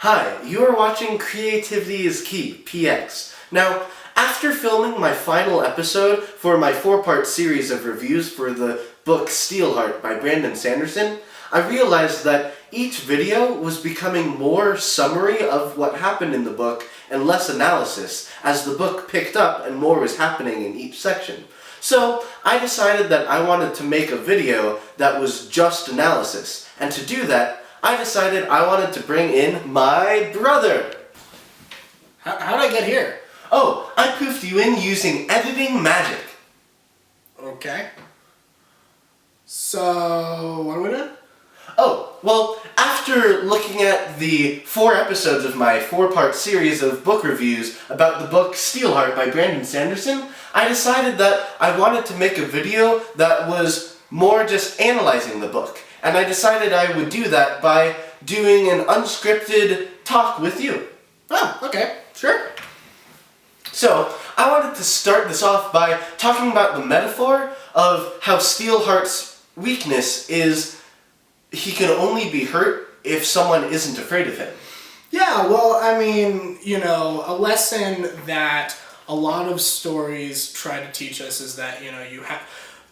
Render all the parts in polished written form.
Hi, you are watching Creativity is Key, PX. Now, after filming my final episode for my 4-part series of reviews for the book Steelheart by Brandon Sanderson, I realized that each video was becoming more summary of what happened in the book and less analysis, as the book picked up and more was happening in each section. So, I decided that I wanted to make a video that was just analysis, and to do that, I decided I wanted to bring in my brother. How did I get here? Oh, I poofed you in using editing magic. Okay. So, what are we doing? Oh, well, after looking at the 4 episodes of my 4-part series of book reviews about the book Steelheart by Brandon Sanderson, I decided that I wanted to make a video that was more just analyzing the book. And I decided I would do that by doing an unscripted talk with you. Oh, okay, sure. So, I wanted to start this off by talking about the metaphor of how Steelheart's weakness is he can only be hurt if someone isn't afraid of him. Yeah, well, I mean, a lesson that a lot of stories try to teach us is that, you have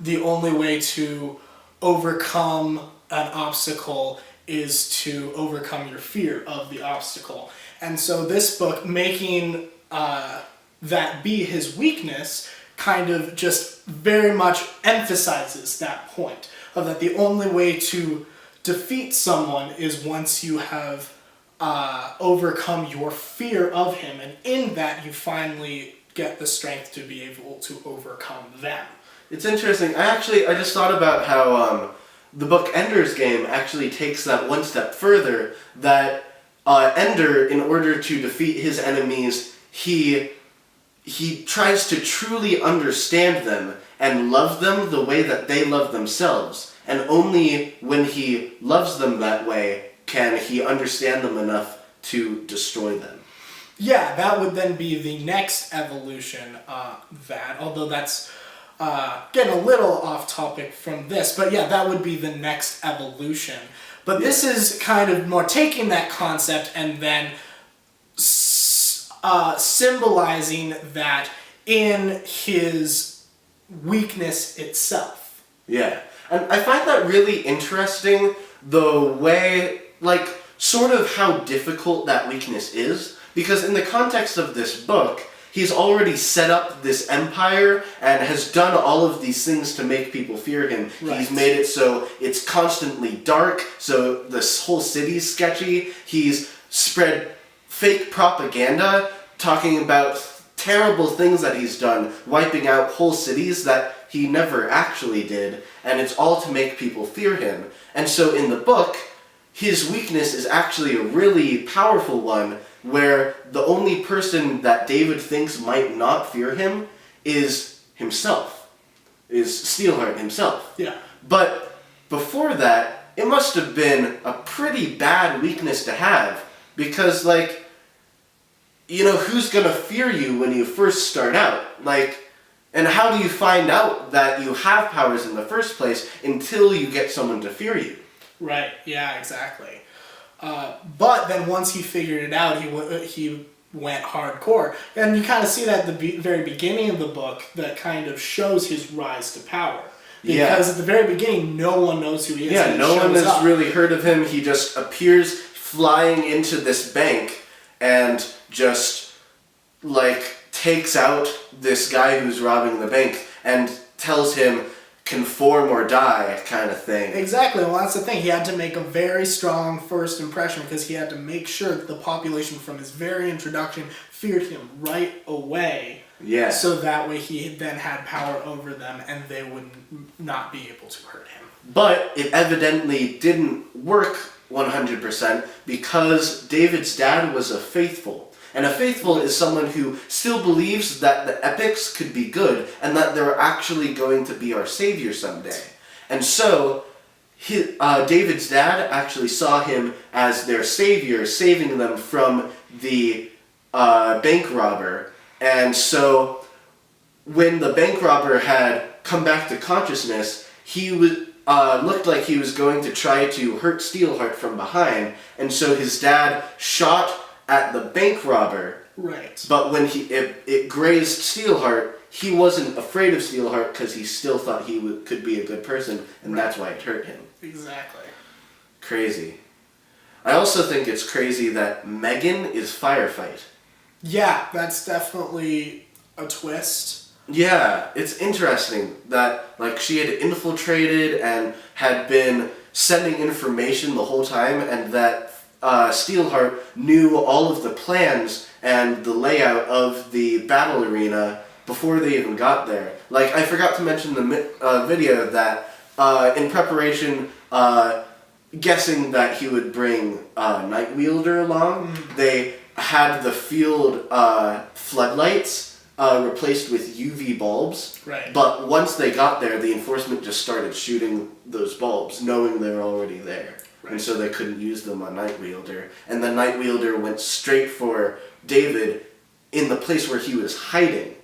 the only way to overcome an obstacle is to overcome your fear of the obstacle. And so this book, making that be his weakness, kind of just very much emphasizes that point of that the only way to defeat someone is once you have overcome your fear of him, and in that you finally get the strength to be able to overcome them. It's interesting. I just thought about how the book Ender's Game actually takes that one step further, that Ender, in order to defeat his enemies, he tries to truly understand them and love them the way that they love themselves. And only when he loves them that way can he understand them enough to destroy them. Yeah, that would then be the next evolution, although that's getting a little off topic from this, but yeah, that would be the next evolution. But this is kind of more taking that concept and then symbolizing that in his weakness itself. Yeah, and I find that really interesting, the way, sort of how difficult that weakness is, because in the context of this book, he's already set up this empire and has done all of these things to make people fear him. Right. He's made it so it's constantly dark, so this whole city's sketchy. He's spread fake propaganda talking about terrible things that he's done, wiping out whole cities that he never actually did, and it's all to make people fear him. And so in the book, his weakness is actually a really powerful one, where the only person that David thinks might not fear him is himself, is Steelheart himself. Yeah. But before that, it must have been a pretty bad weakness to have, because, who's gonna fear you when you first start out? And how do you find out that you have powers in the first place until you get someone to fear you? Right, yeah, exactly. But then once he figured it out, he went hardcore. And you kind of see that at the very beginning of the book that kind of shows his rise to power. Because at the very beginning, no one knows who he is. Yeah, no one has really heard of him. He just appears flying into this bank and just, takes out this guy who's robbing the bank and tells him, conform or die, kind of thing. Exactly. Well, that's the thing. He had to make a very strong first impression because he had to make sure that the population from his very introduction feared him right away. Yeah. So that way he then had power over them and they would not be able to hurt him. But it evidently didn't work 100% because David's dad was a faithful. And a faithful is someone who still believes that the epics could be good and that they're actually going to be our savior someday. And so, David's dad actually saw him as their savior, saving them from the bank robber. And so, when the bank robber had come back to consciousness, he looked like he was going to try to hurt Steelheart from behind, and so his dad shot at the bank robber. Right. But when it grazed Steelheart, he wasn't afraid of Steelheart because he still thought he could be a good person, and that's why it hurt him. Exactly. Crazy. I also think it's crazy that Megan is Firefight. Yeah, that's definitely a twist. Yeah, it's interesting that like she had infiltrated and had been sending information the whole time, and that Steelheart knew all of the plans and the layout of the battle arena before they even got there. Like, I forgot to mention in the video that in preparation, guessing that he would bring Nightwielder along, they had the field floodlights replaced with UV bulbs. Right. But once they got there, the enforcement just started shooting those bulbs, knowing they were already there. Right. And so they couldn't use them on Nightwielder. And the Nightwielder went straight for David in the place where he was hiding.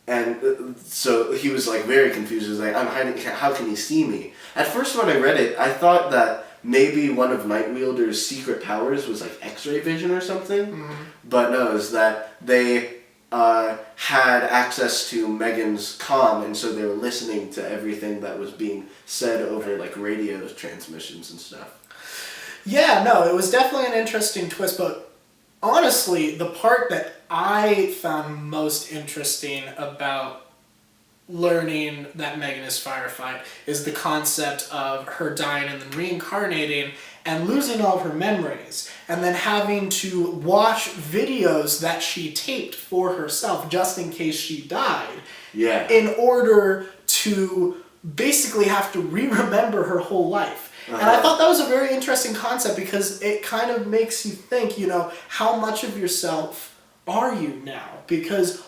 And so he was like very confused. He was like, I'm hiding, how can he see me? At first when I read it, I thought that maybe one of Nightwielder's secret powers was like X-ray vision or something. Mm-hmm. But no, it was that they had access to Megan's comm, and so they were listening to everything that was being said over like radio transmissions and stuff. Yeah, no, it was definitely an interesting twist, but honestly, the part that I found most interesting about learning that Megan is Firefight is the concept of her dying and then reincarnating and losing all of her memories, and then having to watch videos that she taped for herself just in case she died. Yeah. In order to basically have to re-remember her whole life. Uh-huh. And I thought that was a very interesting concept because it kind of makes you think, you know, how much of yourself are you now? Because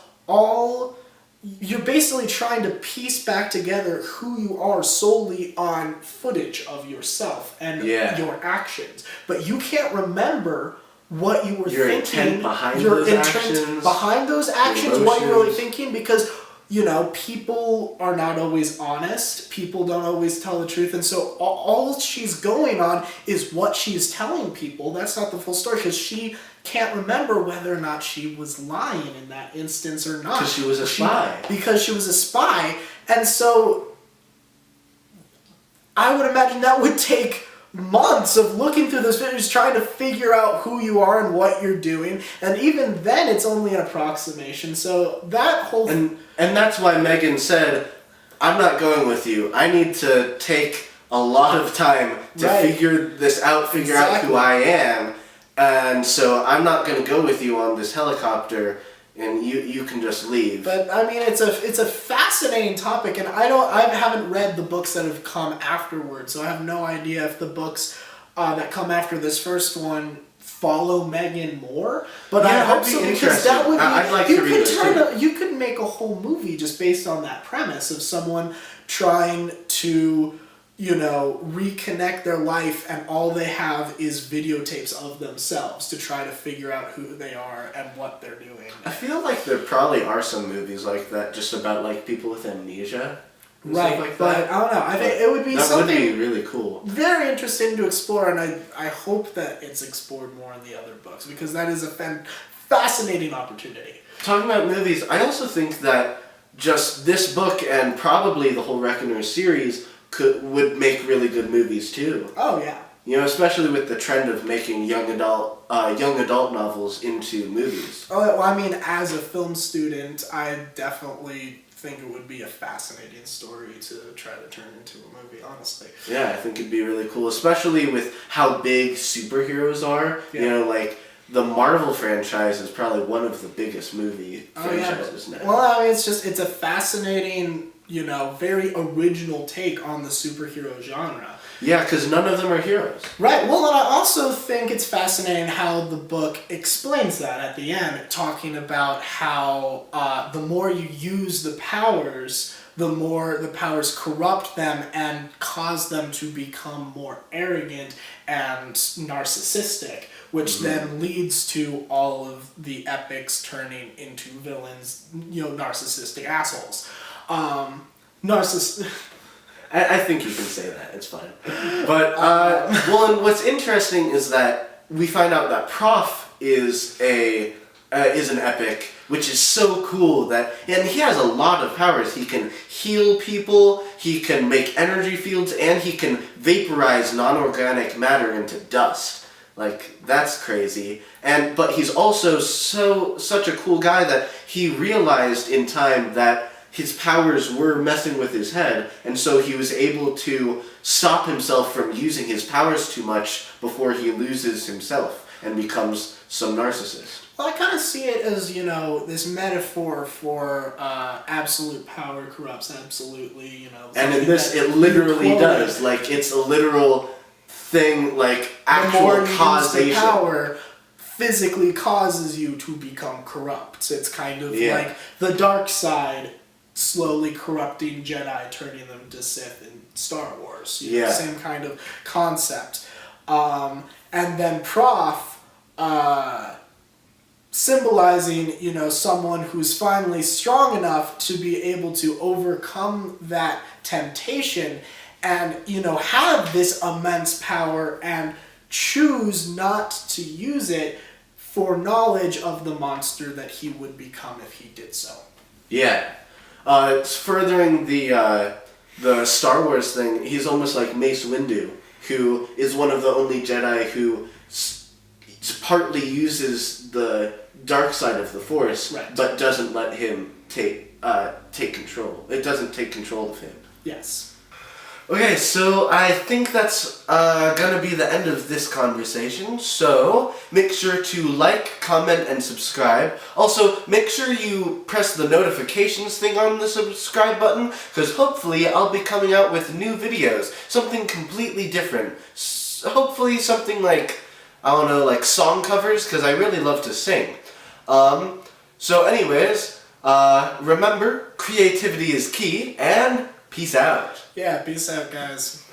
you're basically trying to piece back together who you are solely on footage of yourself and your actions. But you can't remember what you were thinking. Intent behind those actions. Behind those actions, what you're really thinking, because, you know, people are not always honest. People don't always tell the truth. And so all she's going on is what she's telling people. That's not the full story, because she can't remember whether or not she was lying in that instance or not. Because she was a spy. Because she was a spy. And so I would imagine that would take months of looking through those videos trying to figure out who you are and what you're doing. And even then, it's only an approximation. So that whole... And that's why Megan said, I'm not going with you. I need to take a lot of time to figure this out, figure out who I am. And so I'm not going to go with you on this helicopter, and you can just leave. But I mean, it's a fascinating topic, and I haven't read the books that have come afterwards, so I have no idea if the books that come after this first one follow Megan more. But I hope so, because that would be, I'd like to read it. You could make a whole movie just based on that premise of someone trying to, you know, reconnect their life, and all they have is videotapes of themselves to try to figure out who they are and what they're doing. I feel like there probably are some movies like that, just about like people with amnesia. Right, like but that. I don't know. I think it would be something would be really cool. Very interesting to explore, and I hope that it's explored more in the other books, because that is a fascinating opportunity. Talking about movies, I also think that just this book and probably the whole Reckoner series would make really good movies too. Oh yeah. You know, especially with the trend of making young adult novels into movies. Oh well, I mean, as a film student, I definitely think it would be a fascinating story to try to turn into a movie, honestly. Yeah, I think it'd be really cool, especially with how big superheroes are. Yeah. You know, like the Marvel franchise is probably one of the biggest movie franchises now. Well, I mean, it's a fascinating, you know, very original take on the superhero genre. Yeah, because none of them are heroes. Right. Well, and I also think it's fascinating how the book explains that at the end, talking about how the more you use the powers, the more the powers corrupt them and cause them to become more arrogant and narcissistic, which then leads to all of the epics turning into villains, you know, narcissistic assholes. I think you can say that. It's fine. But well, and what's interesting is that we find out that Prof is an epic, which is so cool and he has a lot of powers. He can heal people, he can make energy fields, and he can vaporize non-organic matter into dust. Like, that's crazy. But he's also such a cool guy that he realized in time that his powers were messing with his head, and so he was able to stop himself from using his powers too much before he loses himself and becomes some narcissist. Well, I kind of see it as, this metaphor for absolute power corrupts absolutely, And in this, it literally does. Like, it's a literal thing, like, actual causation. The power physically causes you to become corrupt. It's kind of like the dark side slowly corrupting Jedi, turning them to Sith in Star Wars. Same kind of concept. And then Prof, symbolizing, someone who's finally strong enough to be able to overcome that temptation and, have this immense power and choose not to use it for knowledge of the monster that he would become if he did so. Yeah. It's furthering the Star Wars thing. He's almost like Mace Windu, who is one of the only Jedi who partly uses the dark side of the Force, but doesn't let him take control. It doesn't take control of him. Yes. Okay, so I think that's gonna be the end of this conversation, so make sure to like, comment, and subscribe. Also, make sure you press the notifications thing on the subscribe button, because hopefully I'll be coming out with new videos, something completely different. Hopefully something like, I don't know, like song covers, because I really love to sing. So anyways, remember, creativity is key, and peace out. Yeah, peace out, guys.